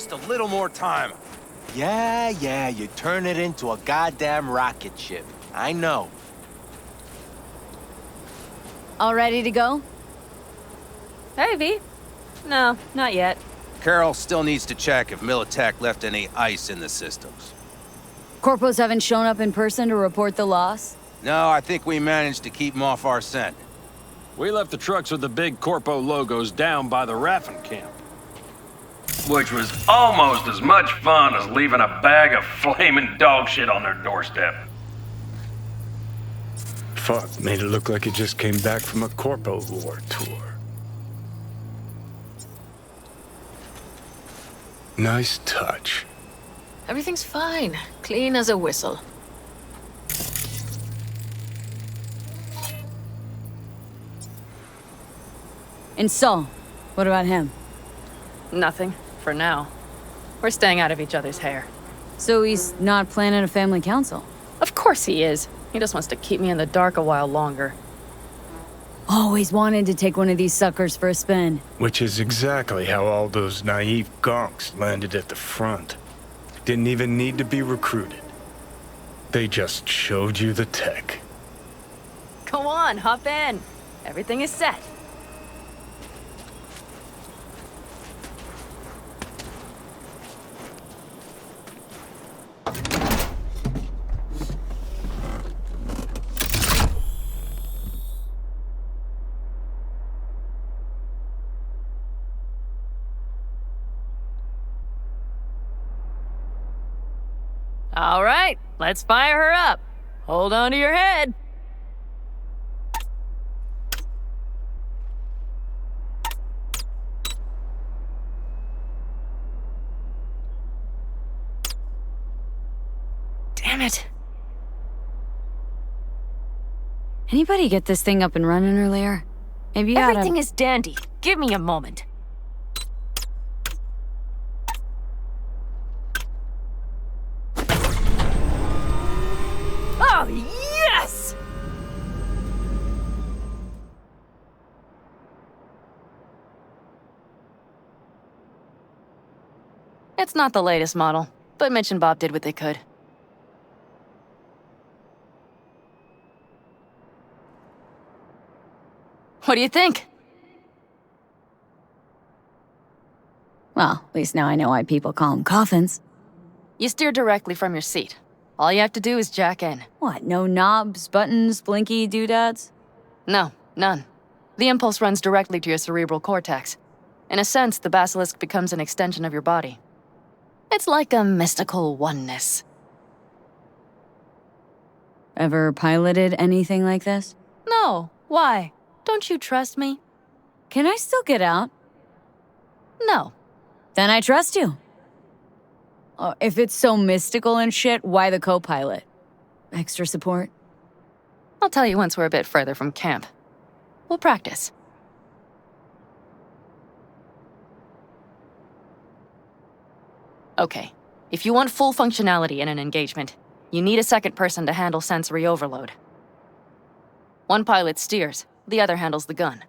just a little more time. Yeah, you turn it into a goddamn rocket ship. I know. All ready to go? Hey, V. No, not yet. Carol still needs to check if Militech left any ice in the systems. Corpos haven't shown up in person to report the loss? No, I think we managed to keep them off our scent. We left the trucks with the big Corpo logos down by the Raffin camp. Which was almost as much fun as leaving a bag of flaming dog shit on their doorstep. Fuck, made it look like it just came back from a Corpo War tour. Nice touch. Everything's fine. Clean as a whistle. And Saul, what about him? Nothing, for now. We're staying out of each other's hair. So he's not planning a family council? Of course he is. He just wants to keep me in the dark a while longer. Always wanted to take one of these suckers for a spin. Which is exactly how all those naive gonks landed at the front. Didn't even need to be recruited. They just showed you the tech. Go on, hop in. Everything is set. All right, let's fire her up. Hold on to your head. Damn it. Anybody get this thing up and running earlier? Maybe you oughta... Everything is dandy. Give me a moment. Oh, yes! It's not the latest model, but Mitch and Bob did what they could. What do you think? Well, at least now I know why people call them coffins. You steer directly from your seat. All you have to do is jack in. What, no knobs, buttons, blinky doodads? No, none. The impulse runs directly to your cerebral cortex. In a sense, the basilisk becomes an extension of your body. It's like a mystical oneness. Ever piloted anything like this? No, why? Don't you trust me? Can I still get out? No. Then I trust you. Oh, if it's so mystical and shit, why the co-pilot? Extra support? I'll tell you once we're a bit further from camp. We'll practice. Okay, if you want full functionality in an engagement, you need a second person to handle sensory overload. One pilot steers, the other handles the gun.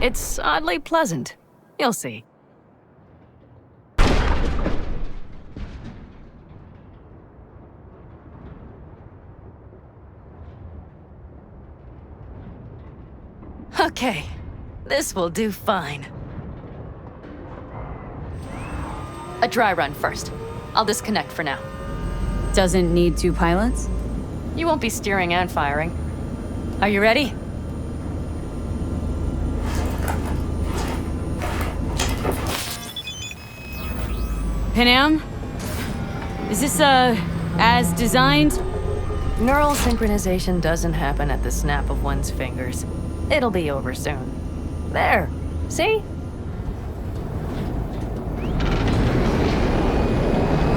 It's oddly pleasant. You'll see. Okay, this will do fine. A dry run first. I'll disconnect for now. Doesn't need two pilots? You won't be steering and firing. Are you ready? Panam? Is this, as designed? Neural synchronization doesn't happen at the snap of one's fingers. It'll be over soon. There, see?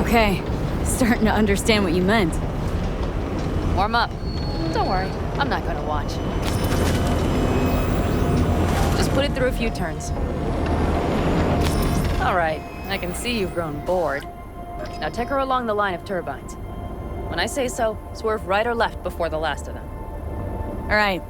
Okay, starting to understand what you meant. Warm up. Don't worry, I'm not gonna watch. Just put it through a few turns. All right, I can see you've grown bored. Now take her along the line of turbines. When I say so, swerve right or left before the last of them. All right.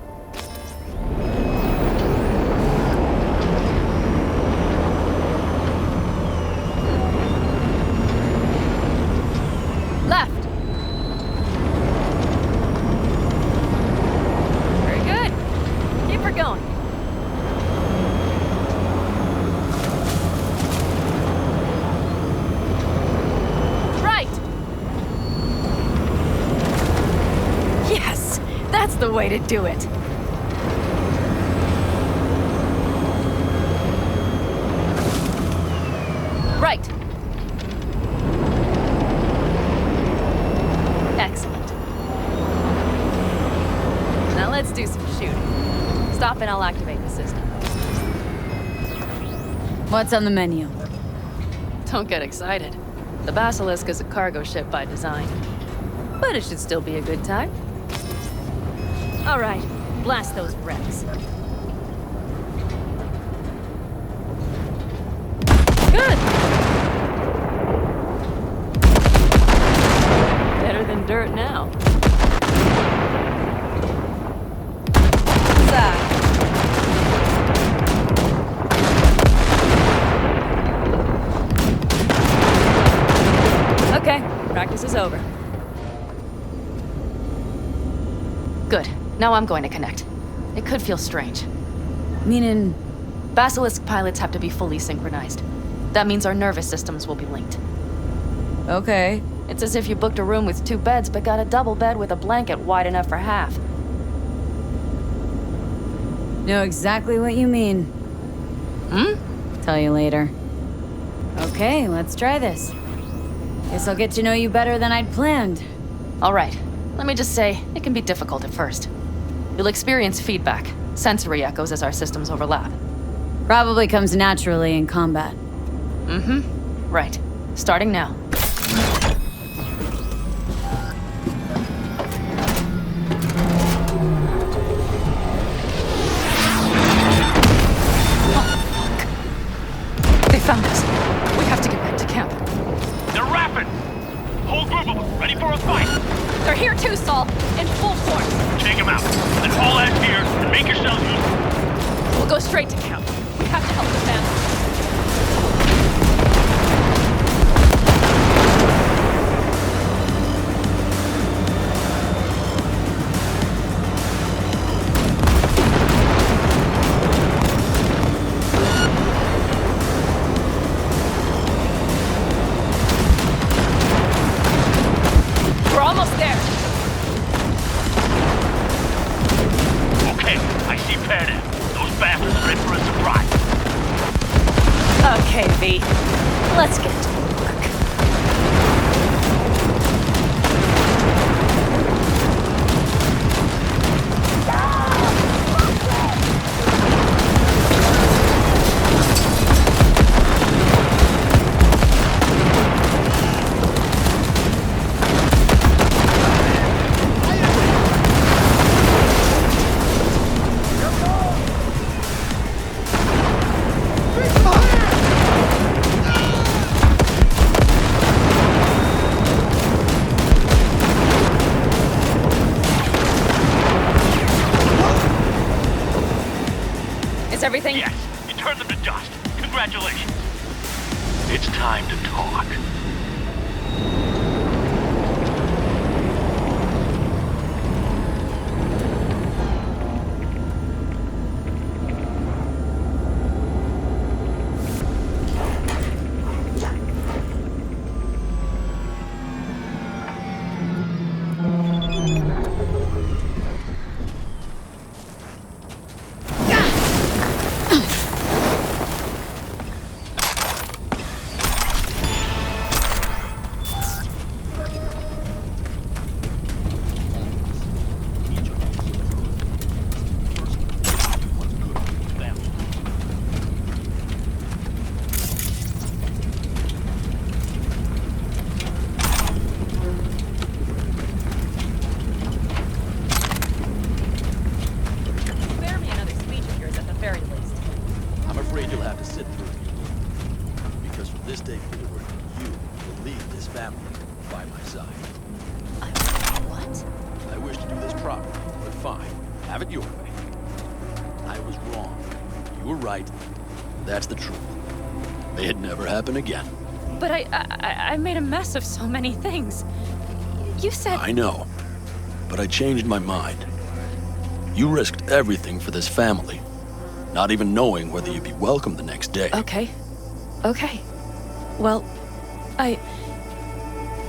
the way to do it. Right. Excellent. Now let's do some shooting. Stop and I'll activate the system. What's on the menu? Don't get excited. The Basilisk is a cargo ship by design. But it should still be a good time. All right, blast those wrecks. Good! Better than dirt now. Okay, practice is over. Good. Now I'm going to connect. It could feel strange. Meaning, Basilisk pilots have to be fully synchronized. That means our nervous systems will be linked. okay. It's as if you booked a room with 2 beds but got a double bed with a blanket wide enough for half. Know exactly what you mean. Tell you later. Okay, let's try this. Guess I'll get to know you better than I'd planned. All right. Let me just say, it can be difficult at first. You'll experience feedback, sensory echoes as our systems overlap. Probably comes naturally in combat. Right. Starting now. They found us. We have to get back to camp. They're rapid! Whole group of them, ready for a fight! They're here too, Saul. In full force. Take them out, then haul ass here and make yourselves useful. We'll go straight to camp. We have to help the family. We're almost there. Okay, I see pad in. Those bastards are in for a surprise. Okay, V. Let's get to work. Is everything? Yes, you turned them to dust. Congratulations. It's time to talk. Spare me another speech of yours at the very least. I'm afraid you'll have to sit through it. Because from this day forward, you will lead this family by my side. What? I wish to do this properly, but fine. Have it your way. I was wrong. You were right. That's the truth. May it never happen again. But I made a mess of so many things. You said... I know. But I changed my mind. You risked everything for this family, not even knowing whether you'd be welcome the next day. Okay. Okay. Well,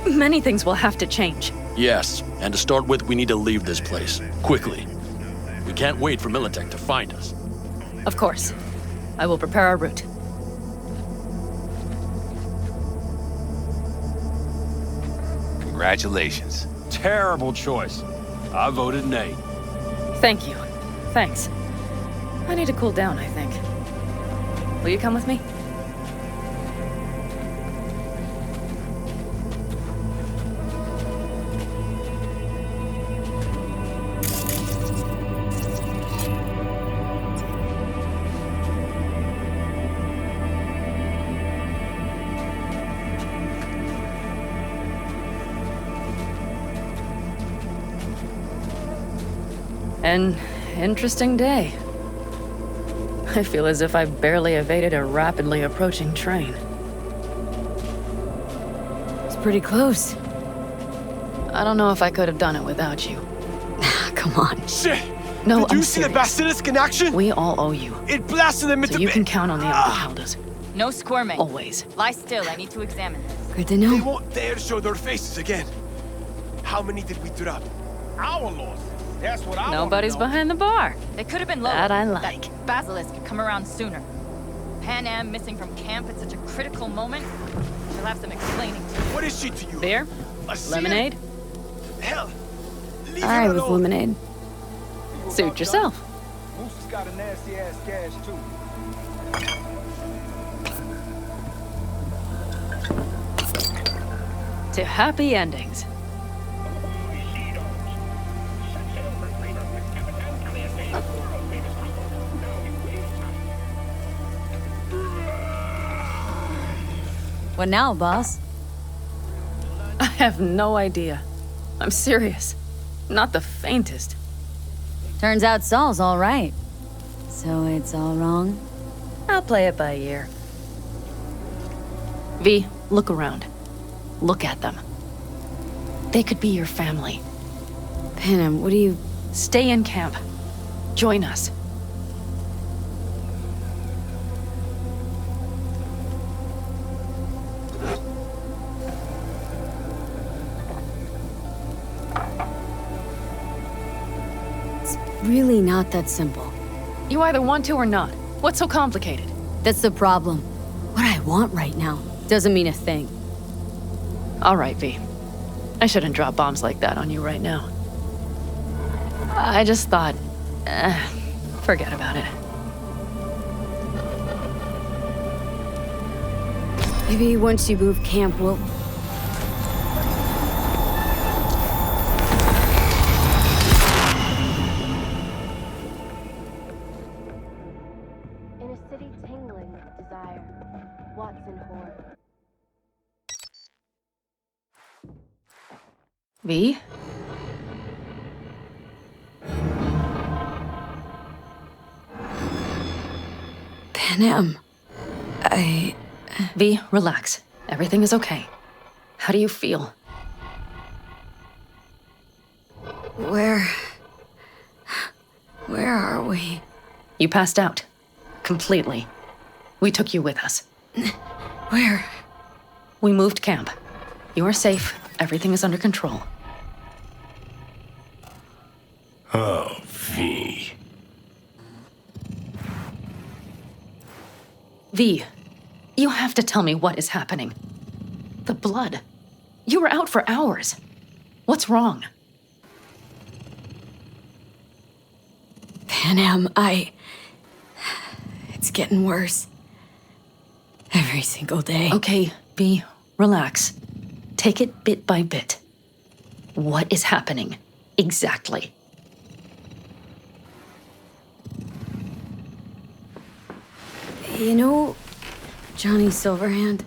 many things will have to change. Yes, and to start with, we need to leave this place. Quickly. We can't wait for Militech to find us. Of course. I will prepare our route. Congratulations. Terrible choice. I voted nay. Thank you. Thanks. I need to cool down, I think. Will you come with me? An interesting day. I feel as if I barely evaded a rapidly approaching train. It's pretty close. I don't know if I could have done it without you. Come on. Shit! No, Did I'm you see the serious. basilisk in action? We all owe you. It blasted them into So you can count on the Alcaldes. No squirming. Always. Lie still, I need to examine this. Good to They know. won't dare show their faces again. How many did we drop? Our loss. That's what I Nobody's wanna know. behind the bar. They could have been lower. That I like. That basilisk could come around sooner. Pan Am missing from camp at such a critical moment. She'll have some explaining to do. What is she to you? Beer? A seer? Lemonade? Hell, leave All her right with alone. lemonade. Suit yourself. Moose has got a nasty ass cash too. To happy endings. What now, boss? I have no idea. I'm serious. Not the faintest. Turns out Saul's all right. So it's all wrong? I'll play it by ear. V, look around. Look at them. They could be your family. Panem, what do you... Stay in camp. Join us. It's really not that simple. You either want to or not. What's so complicated? That's the problem. What I want right now doesn't mean a thing. All right, V. I shouldn't drop bombs like that on you right now. I just thought, forget about it. Maybe once you move camp, we'll... In a city tingling with desire, Watson Horror. V? Panem, V, relax. Everything is okay. How do you feel? Where are we? You passed out. Completely. We took you with us. Where? We moved camp. You are safe. Everything is under control. Oh, V. V, you have to tell me what is happening. The blood. You were out for hours. What's wrong? Panem, it's getting worse. Every single day. Okay, V, relax. Take it bit by bit. What is happening? Exactly. You know Johnny Silverhand?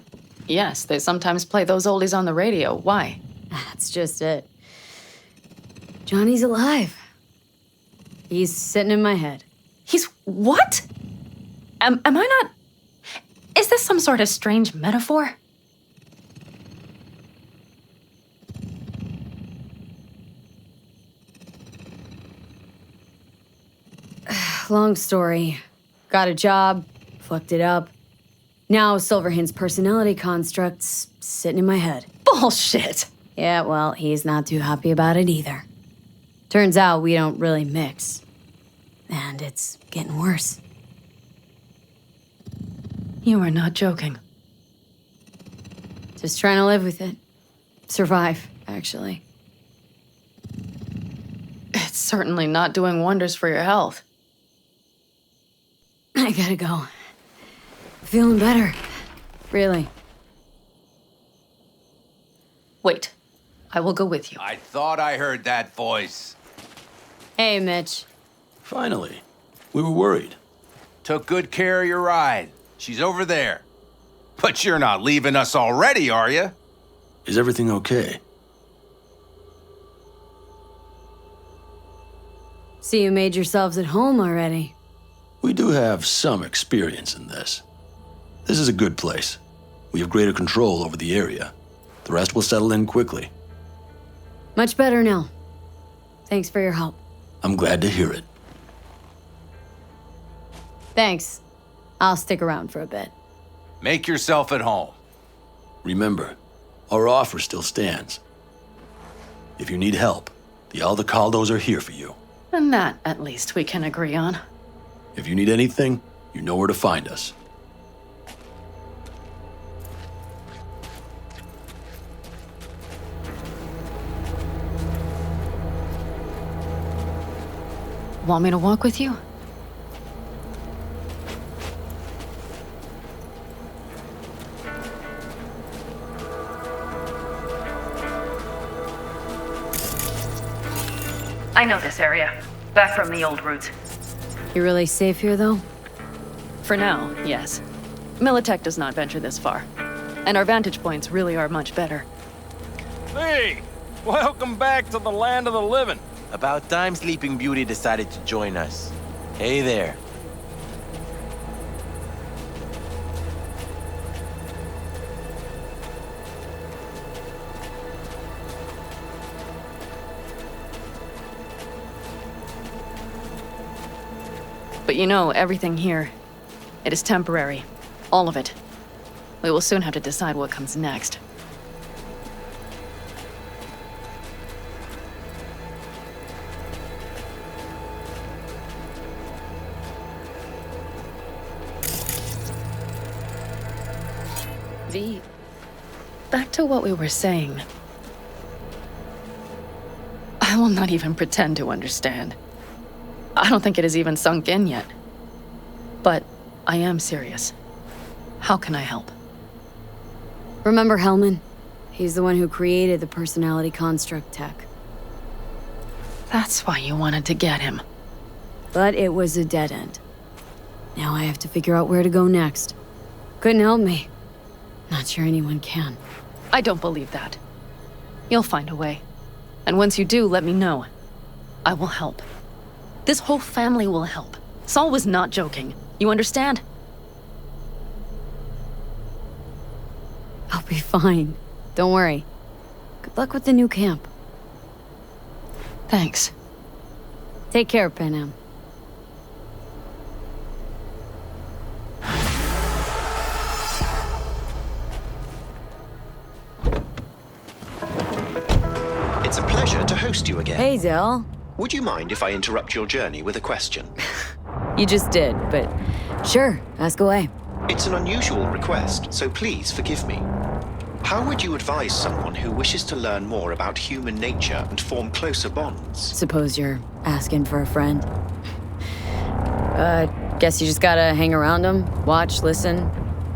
Yes, they sometimes play those oldies on the radio. Why? That's just it. Johnny's alive. He's sitting in my head. He's what? Am I not... Is this some sort of strange metaphor? Long story. Got a job, fucked it up. Now Silverhand's personality construct's sitting in my head. Bullshit! Yeah, well, he's not too happy about it either. Turns out we don't really mix. And it's getting worse. You are not joking. Just trying to live with it. Survive, actually. It's certainly not doing wonders for your health. I gotta go. Feeling better. Really. Wait. I will go with you. I thought I heard that voice. Hey, Mitch. Finally. We were worried. Took good care of your ride. She's over there. But you're not leaving us already, are you? Is everything okay? So you made yourselves at home already. We do have some experience in this. This is a good place. We have greater control over the area. The rest will settle in quickly. Much better now. Thanks for your help. I'm glad to hear it. Thanks. I'll stick around for a bit. Make yourself at home. Remember, our offer still stands. If you need help, the Aldecaldos are here for you. And that, at least, we can agree on. If you need anything, you know where to find us. Want me to walk with you? I know this area. Back from the old routes. You really safe here, though? For now, yes. Militech does not venture this far. And our vantage points really are much better. Hey! Welcome back to the land of the living. About time Sleeping Beauty decided to join us. Hey there. But you know, everything here, it is temporary. All of it. We will soon have to decide what comes next. Back to what we were saying. I will not even pretend to understand. I don't think it has even sunk in yet. But I am serious. How can I help? Remember Hellman? He's the one who created the personality construct tech. That's why you wanted to get him. But it was a dead end. Now I have to figure out where to go next. Couldn't help me. Not sure anyone can. I don't believe that. You'll find a way. And once you do, let me know. I will help. This whole family will help. Saul was not joking. You understand? I'll be fine. Don't worry. Good luck with the new camp. Thanks. Take care, Panam. It's a pleasure to host you again. Hey, Zell. Would you mind if I interrupt your journey with a question? You just did, but sure, ask away. It's an unusual request, so please forgive me. How would you advise someone who wishes to learn more about human nature and form closer bonds? Suppose you're asking for a friend. Guess you just gotta hang around them, watch, listen,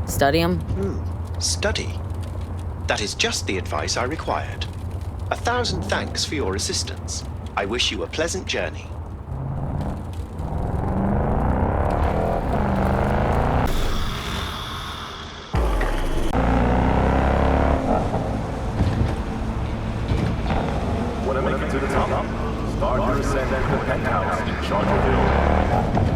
study them. Study? That is just the advice I required. 1,000 thanks for your assistance. I wish you a pleasant journey. Want to make it to the top? Start your ascent at the penthouse in Charterville.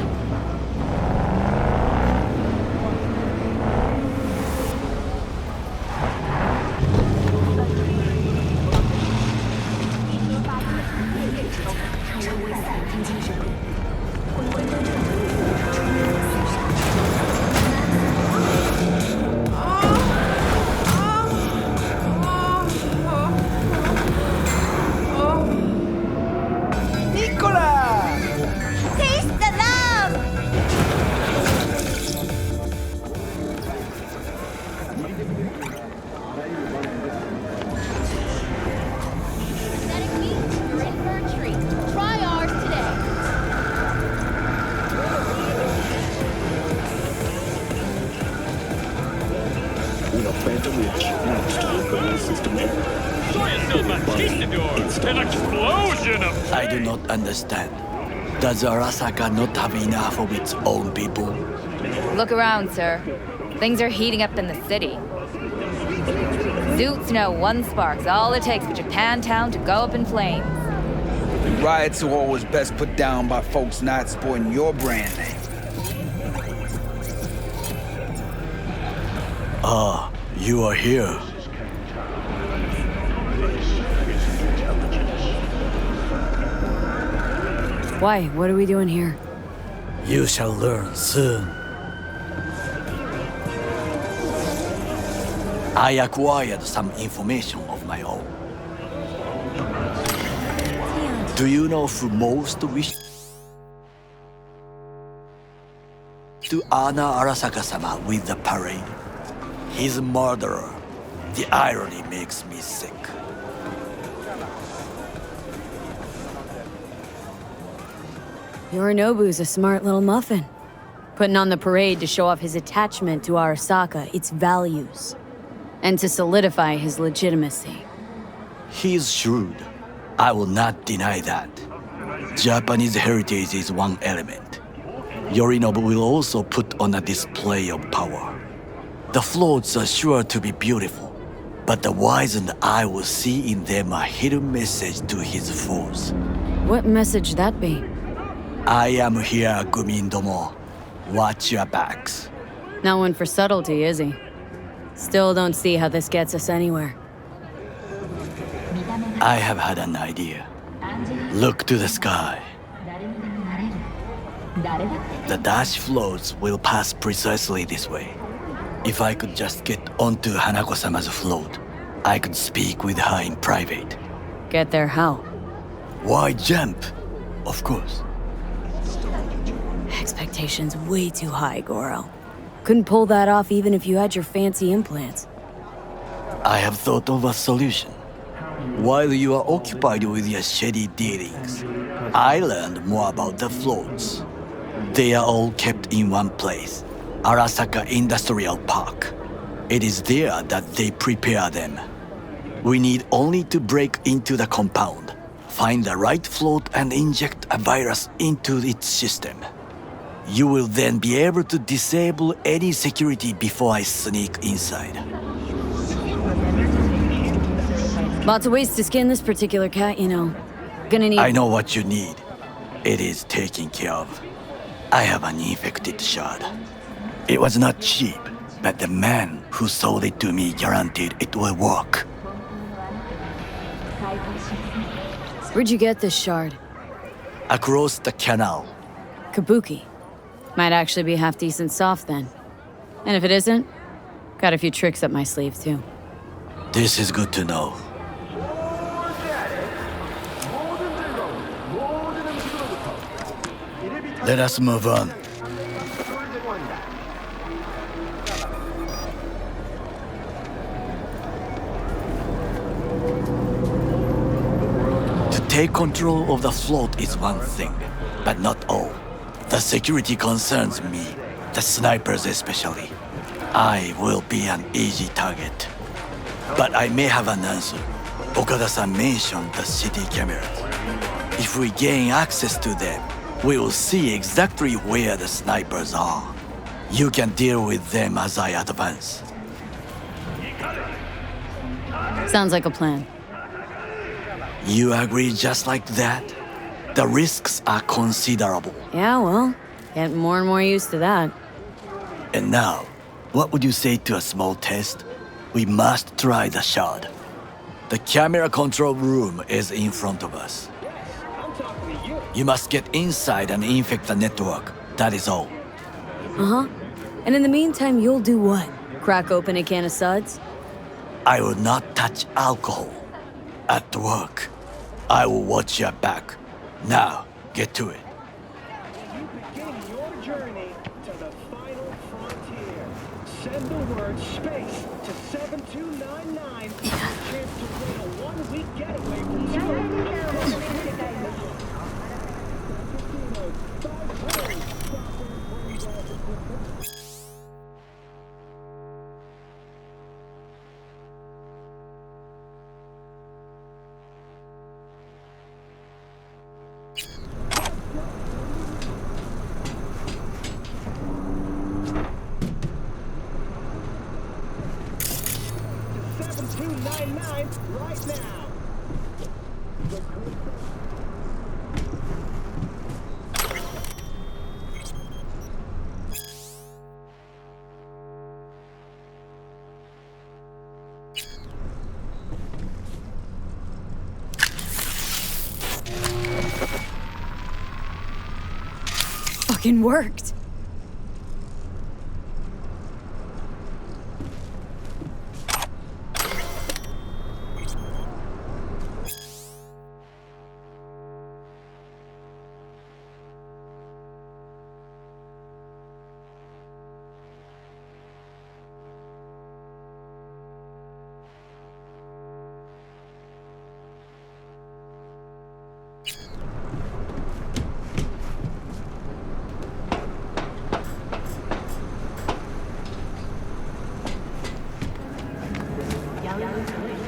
system which leads to local system error. An explosion of... I do not understand. Does Arasaka not have enough of its own people? Look around, sir. Things are heating up in the city. Zoots know one spark's all it takes for Japantown to go up in flames. Riots are always best put down by folks not sporting your brand name. Ah, you are here. Why? What are we doing here? You shall learn soon. I acquired some information of my own. Do you know who most wished to honor Arasaka-sama with the parade? His murderer. The irony makes me sick. Yorinobu's a smart little muffin. Putting on the parade to show off his attachment to Arasaka, its values, and to solidify his legitimacy. He's shrewd. I will not deny that. Japanese heritage is one element. Yorinobu will also put on a display of power. The floats are sure to be beautiful, but the wizened eye will see in them a hidden message to his foes. What message that be? I am here, Gumindomo. Watch your backs. Not one for subtlety, is he? Still don't see how this gets us anywhere. I have had an idea. Look to the sky. The dash floats will pass precisely this way. If I could just get onto Hanako-sama's float, I could speak with her in private. Get there how? Why jump? Of course. Expectations way too high, Goro. Couldn't pull that off even if you had your fancy implants. I have thought of a solution. While you are occupied with your shady dealings, I learned more about the floats. They are all kept in one place, Arasaka Industrial Park. It is there that they prepare them. We need only to break into the compound, find the right float and inject a virus into its system. You will then be able to disable any security before I sneak inside. Lots of ways to skin this particular cat, you know. Gonna need... I know what you need. It is taken care of. I have an infected shard. It was not cheap, but the man who sold it to me guaranteed it will work. Where'd you get this shard? Across the canal. Kabuki. Might actually be half-decent soft then. And if it isn't, got a few tricks up my sleeve too. This is good to know. Let us move on. To take control of the float is one thing, but not all. The security concerns me, the snipers especially. I will be an easy target. But I may have an answer. Okada-san mentioned the city cameras. If we gain access to them, we will see exactly where the snipers are. You can deal with them as I advance. Sounds like a plan. You agree just like that? The risks are considerable. Yeah, well, getting more and more used to that. And now, what would you say to a small test? We must try the shard. The camera control room is in front of us. You must get inside and infect the network. That is all. Uh-huh. And in the meantime, you'll do what? Crack open a can of suds? I will not touch alcohol. At work, I will watch your back. Now, get to it. You begin your journey to the final frontier. Send the word space to 7299 for a chance to win a one-week getaway from 729 right now. Fucking worked.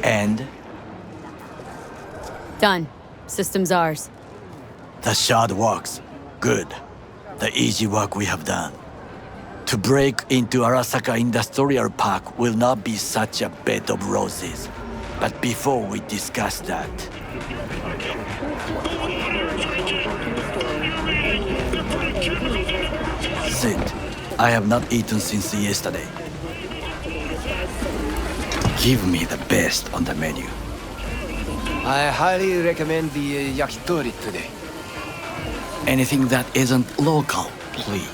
And Done. System's ours. the shard works. Good. The easy work we have done. To break into Arasaka Industrial Park will not be such a bed of roses. But before we discuss that, Sid, I have not eaten since yesterday. Give me the best on the menu. I highly recommend the yakitori today. Anything that isn't local, please.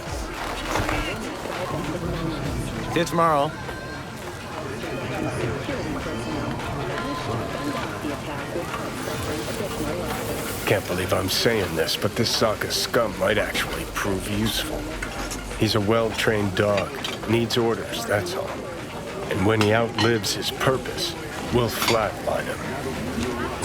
See you tomorrow. Can't believe I'm saying this, but this Sokka scum might actually prove useful. He's a well-trained dog. Needs orders, that's all. And when he outlives his purpose, we'll flatline him.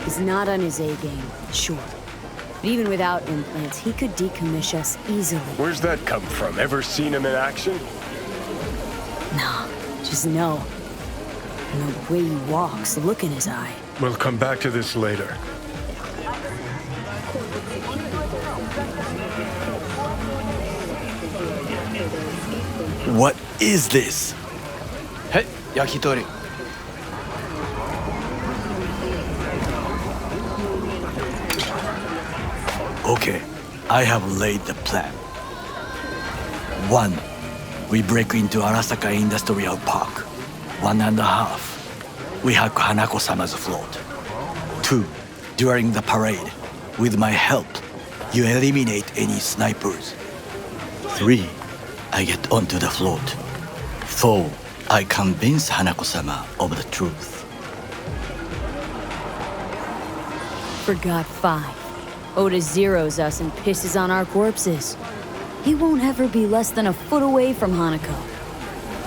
He's not on his A game, sure. But even without implants, he could decommission us easily. Where's that come from? Ever seen him in action? Nah, just know. And the way he walks, the look in his eye. We'll come back to this later. What is this? Hey, yakitori. Okay, I have laid the plan. 1. We break into Arasaka Industrial Park. 1.5. We hack Hanako-sama's float. 2. During the parade, with my help, you eliminate any snipers. 3. I get onto the float. 4. I convince Hanako-sama of the truth. Forgot 5. Oda zeroes us and pisses on our corpses. He won't ever be less than a foot away from Hanako.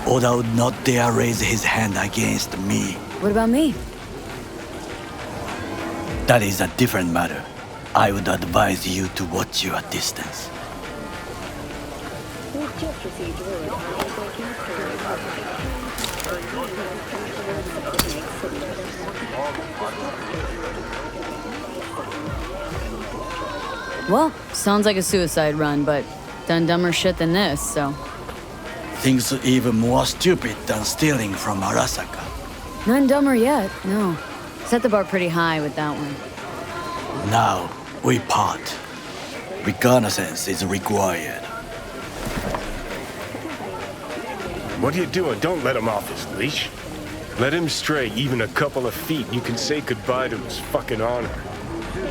Oda would not dare raise his hand against me. What about me? That is a different matter. I would advise you to watch your distance. Well, sounds like a suicide run, but done dumber shit than this, so. Things even more stupid than stealing from Arasaka. None dumber yet, no. Set the bar pretty high with that one. Now, we part. Reconnaissance is required. What are you doing? Don't let him off his leash. Let him stray even a couple of feet and you can say goodbye to his fucking honor.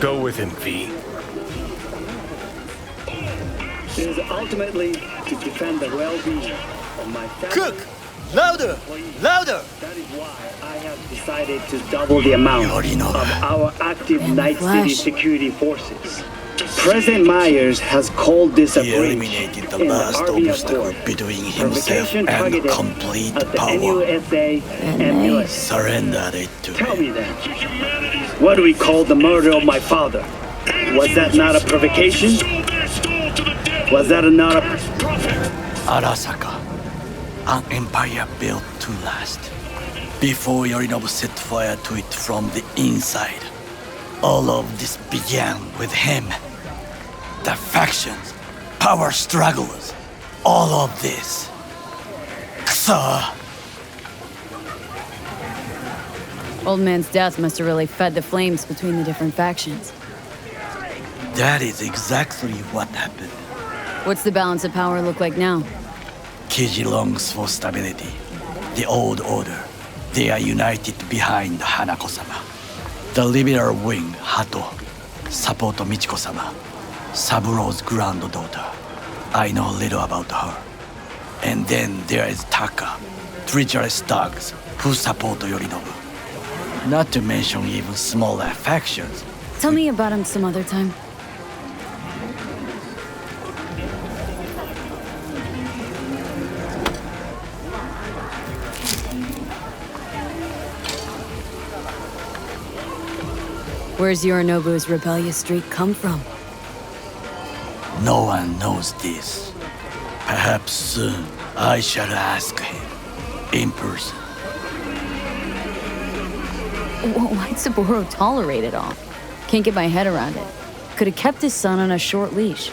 Go with him, V. It is ultimately to defend the well-being of my family. Cook! Louder! Louder! That is why I have decided to double the amount of our active Night-City security forces. President Myers has called this a He breach eliminated the in last the Army obstacle Accord. between himself Provocation and targeted complete at the power. NUSA and US. Surrendered it to Tell me then, what do we call the murder of my father? Was that not a provocation? Was that not a... Arasaka, an empire built to last. Before Yorinobu set fire to it from the inside. All of this began with him. The factions, power struggles, all of this. Ksa! Old man's death must have really fed the flames between the different factions. That is exactly what happened. What's the balance of power look like now? Kiji longs for stability. The old order. They are united behind Hanako-sama. The liberal wing, Hato, support Michiko-sama, Saburo's granddaughter. I know little about her. And then there is Taka, treacherous dogs, who support Yorinobu. Not to mention even smaller factions. Tell me about him some other time. Where's Yorinobu's rebellious streak come from? No one knows this. Perhaps soon I shall ask him in person. Why'd Saburo tolerate it all? Can't get my head around it. Could have kept his son on a short leash.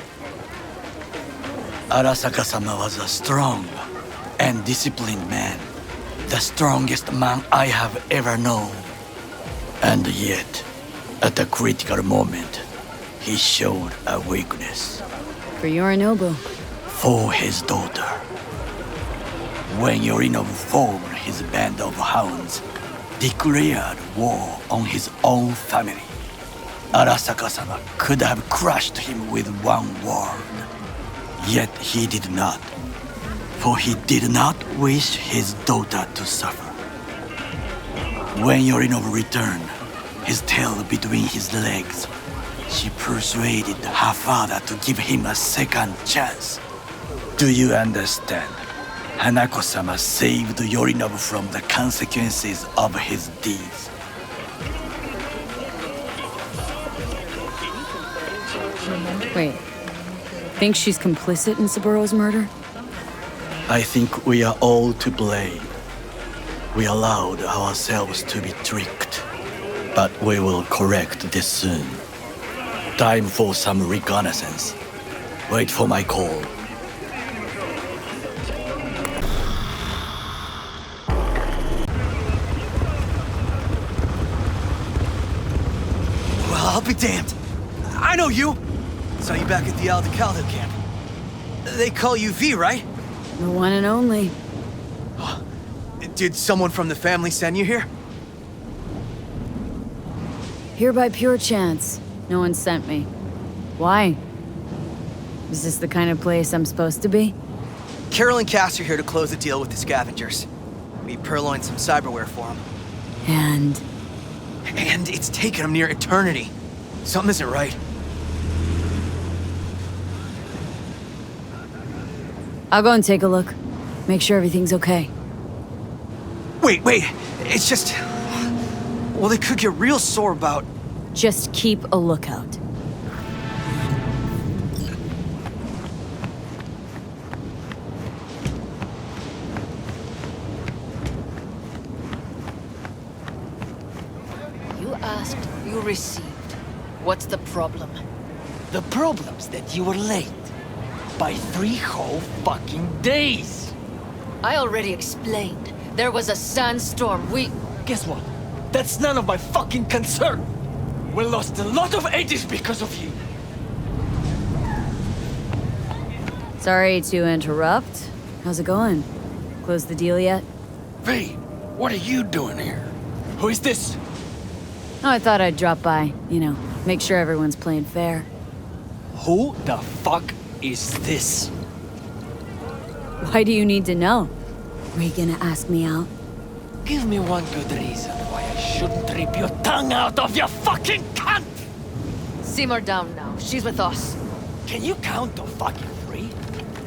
Arasaka-sama was a strong and disciplined man. The strongest man I have ever known. And yet, at a critical moment, he showed a weakness. For Yorinobu. For his daughter. When Yorinobu formed his band of hounds, declared war on his own family, Arasaka-sama could have crushed him with one word. Yet he did not. For he did not wish his daughter to suffer. When Yorinobu returned, his tail between his legs, she persuaded her father to give him a second chance. Do you understand? Hanako-sama saved Yorinobu from the consequences of his deeds. Wait. Think she's complicit in Saburo's murder? I think we are all to blame. We allowed ourselves to be tricked. But we will correct this soon. Time for some reconnaissance. Wait for my call. Well, I'll be damned. I know you. Saw you back at the Aldecaldo camp. They call you V, right? The one and only. Did someone from the family send you here? Here by pure chance. No one sent me. Why? Is this the kind of place I'm supposed to be? Carol and Cass are here to close the deal with the scavengers. We purloined some cyberware for them. And it's taken them near eternity. Something isn't right. I'll go and take a look. Make sure everything's okay. Wait. It's just... Well, they could get real sore about... Just keep a lookout. You asked, you received. What's the problem? The problem's that you were late. By 3 whole fucking days! I already explained. There was a sandstorm. Guess what? That's none of my fucking concern! We lost a lot of ages because of you! Sorry to interrupt. How's it going? Closed the deal yet? V, what are you doing here? Who is this? Oh, I thought I'd drop by. You know, make sure everyone's playing fair. Who the fuck is this? Why do you need to know? Were you gonna ask me out? Give me one good reason why I shouldn't rip your tongue out of your fucking cunt! Simmer down now. She's with us. Can you count to fucking 3?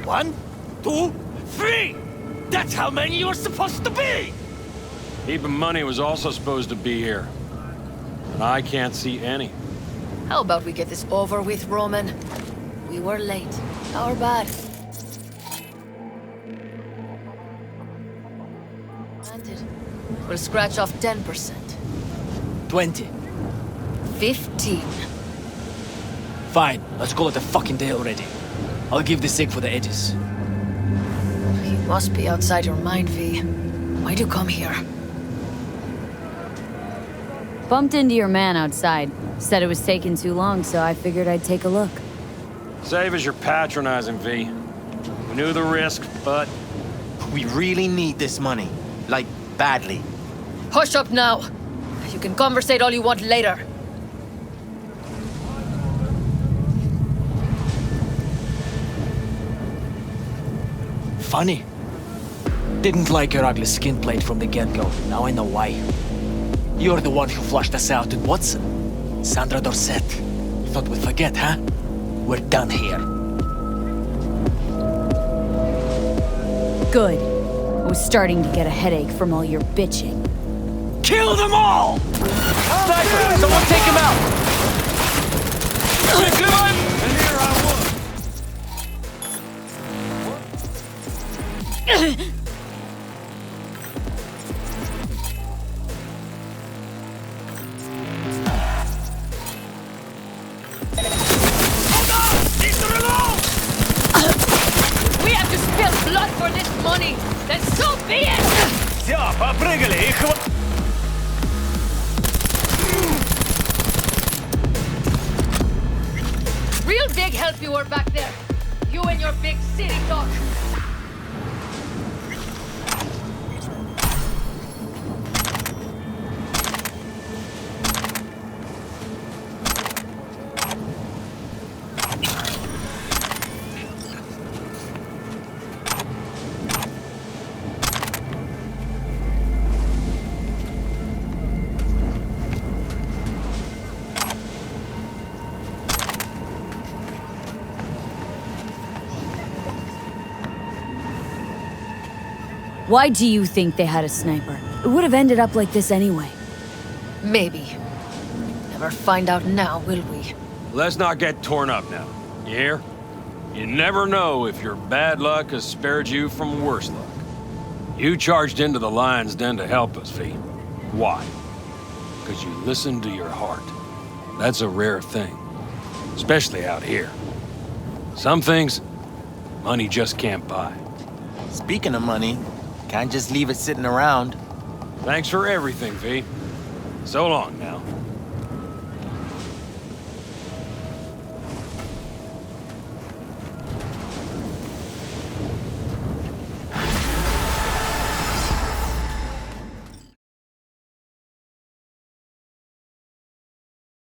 1, 2, 3! That's how many you're supposed to be! Even money was also supposed to be here. And I can't see any. How about we get this over with, Roman? We were late. Our bad. Granted. We'll scratch off 10%. 20. 15. Fine, let's call it a fucking day already. I'll give the sig for the edges. You must be outside your mind, V. Why'd you come here? Bumped into your man outside. Said it was taking too long, so I figured I'd take a look. Save as you're patronizing, V. We knew the risk, but... We really need this money. Like, badly. Hush up now. You can conversate all you want later. Funny. Didn't like your ugly skin plate from the get-go. Now I know why. You're the one who flushed us out in Watson. Sandra Dorset. Thought we'd forget, huh? We're done here. Good. I was starting to get a headache from all your bitching. Kill them all! Sniper! Someone take him out! And here I was. We have to spill blood for this money. Then so be it! Все, попрыгали, их Real big help you were back there. You and your big city talk. Why do you think they had a sniper? It would have ended up like this anyway. Maybe. Never find out now, will we? Let's not get torn up now. You hear? You never know if your bad luck has spared you from worse luck. You charged into the lion's den to help us, V. Why? Because you listened to your heart. That's a rare thing. Especially out here. Some things, money just can't buy. Speaking of money, can't just leave it sitting around. Thanks for everything, V. So long now.